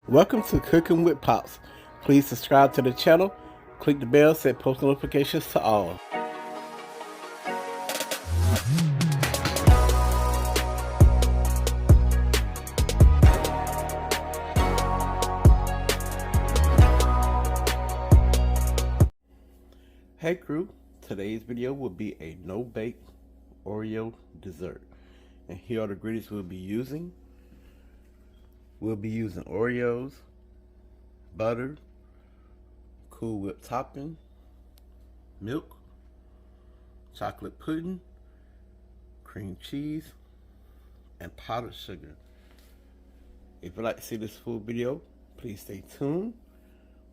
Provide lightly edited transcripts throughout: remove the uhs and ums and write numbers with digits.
Welcome to Cooking with Pops. Please subscribe to the channel, click the bell, set post notifications to all. Hey crew, today's video will be a no-bake Oreo dessert. And here are the ingredients we'll be using. We'll be using Oreos, butter, Cool Whip topping, milk, chocolate pudding, cream cheese, and powdered sugar. If you'd like to see this full video, please stay tuned.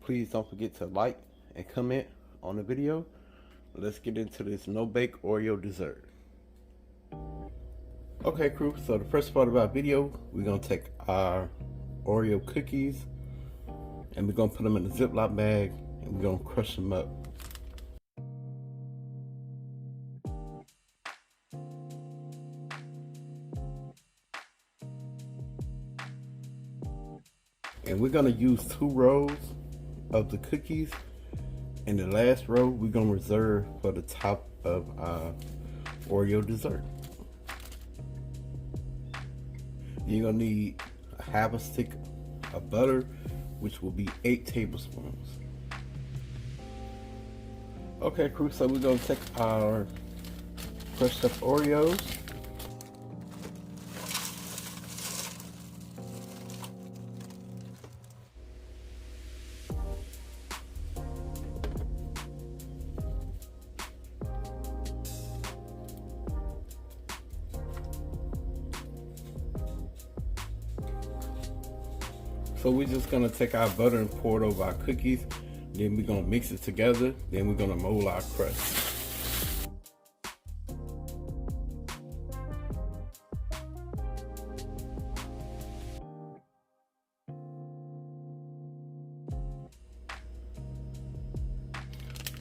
Please don't forget to like and comment on the video. Let's get into this no-bake Oreo dessert. Okay crew, so the first part of our video, we're going to take our Oreo cookies and we're going to put them in a Ziploc bag and we're going to crush them up. And we're going to use 2 rows of the cookies, and the last row we're going to reserve for the top of our Oreo dessert. You're going to need a half a stick of butter, which will be 8 tablespoons. Okay crew, so we're going to take our crushed up Oreos. So we're just gonna take our butter and pour it over our cookies. Then we're gonna mix it together. Then we're gonna mold our crust.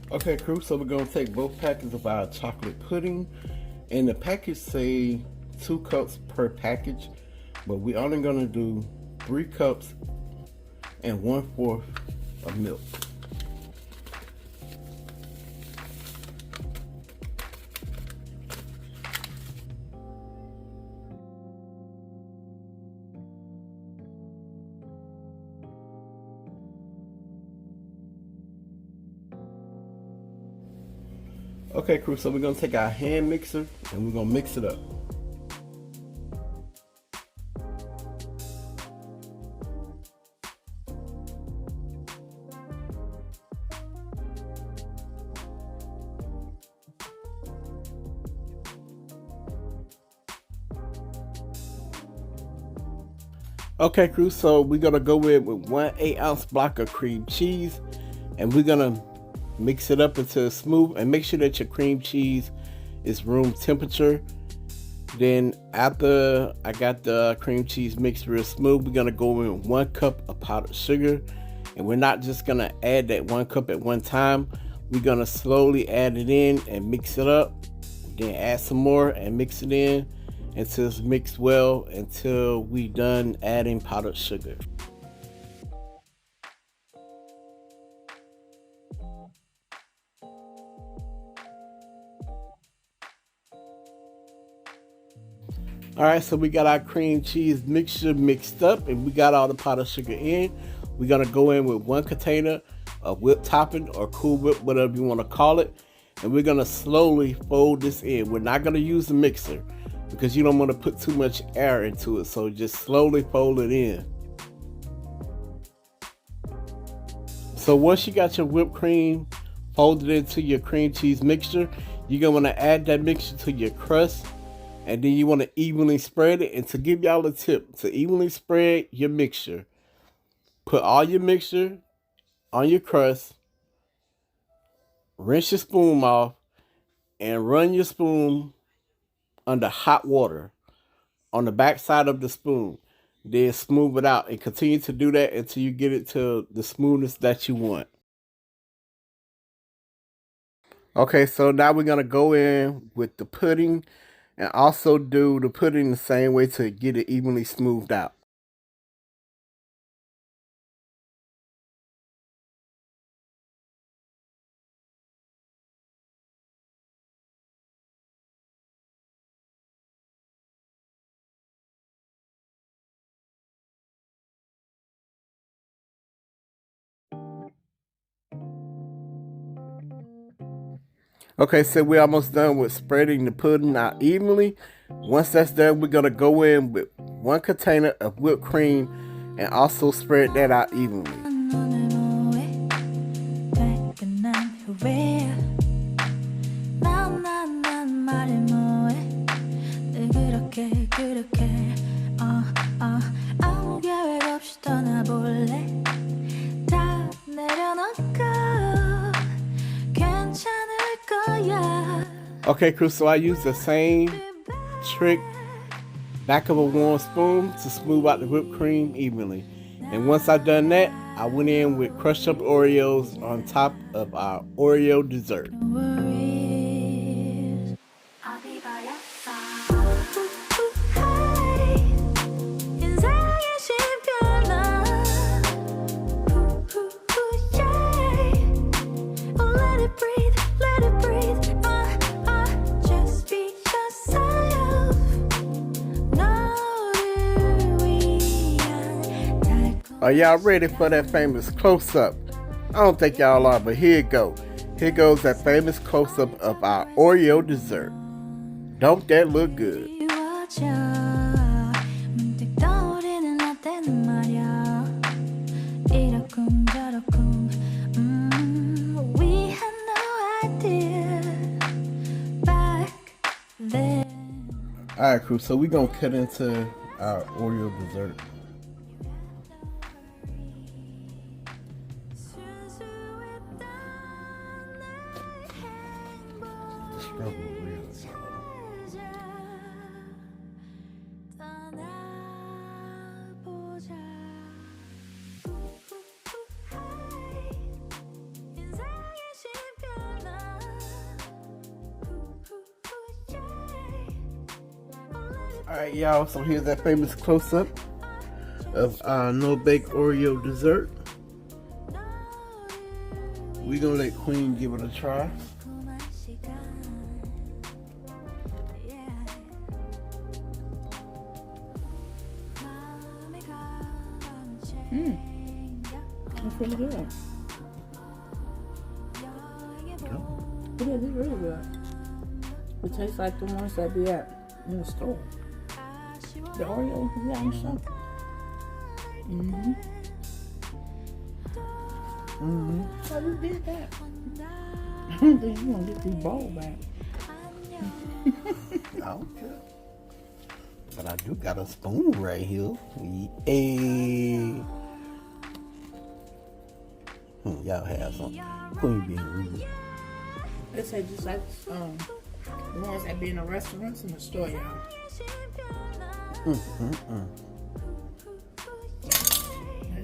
Okay crew, so we're gonna take both packets of our chocolate pudding. And the package say 2 cups per package, but we're only gonna do 3 cups and 1/4 of milk. Okay crew, so we're gonna take our hand mixer and we're gonna mix it up. Okay crew, so we're gonna go with 1 8-ounce block of cream cheese, and we're gonna mix it up until it's smooth, and make sure that your cream cheese is room temperature. Then after I got the cream cheese mixed real smooth, we're gonna go in 1 cup of powdered sugar, and we're not just gonna add that 1 cup at one time. We're gonna slowly add it in and mix it up, then add some more and mix it in until it's mixed well, until we done adding powdered sugar. Alright, so we got our cream cheese mixture mixed up and we got all the powdered sugar in. We're gonna go in with 1 container of whipped topping or Cool Whip, whatever you want to call it, and we're gonna slowly fold this in. We're not gonna use the mixer because you don't want to put too much air into it, so just slowly fold it in. So once you got your whipped cream folded into your cream cheese mixture, you're gonna want to add that mixture to your crust, and then you want to evenly spread it. And to give y'all a tip, to evenly spread your mixture, put all your mixture on your crust, rinse your spoon off, and run your spoon under hot water on the back side of the spoon. Then smooth it out and continue to do that until you get it to the smoothness that you want. Okay, so now we're gonna go in with the pudding and also do the pudding the same way to get it evenly smoothed out. Okay, so we're almost done with spreading the pudding out evenly. Once that's done, we're gonna go in with 1 container of whipped cream and also spread that out evenly. Okay, crew, so I use the same trick, back of a warm spoon, to smooth out the whipped cream evenly. And once I've done that, I went in with crushed up Oreos on top of our Oreo dessert. Are y'all ready for that famous close-up? I don't think y'all are, but here it goes. Here goes that famous close-up of our Oreo dessert. Don't that look good? Alright, crew, so we're gonna cut into our Oreo dessert. Alright, y'all, so here's that famous close-up of our no-bake Oreo dessert. We're gonna let Queen give it a try. It's really good. It is really good. It tastes like the ones that be in the store. The Oreo, yeah, and stuff. So you did that. I don't think you're gonna get these bowls back. Okay. But I do got a spoon right here. Hey. Y'all have some. Queen being rude. They say just like the ones that be in the restaurants and the store, y'all. Y'all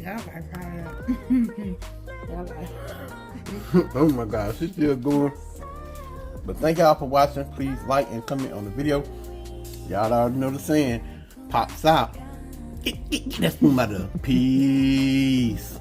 gotta try that. Y'all gotta. Oh my gosh, it's still going. But thank y'all for watching. Please like and comment on the video. Y'all already know the saying. Pops out. Get that spoon out of there. Peace.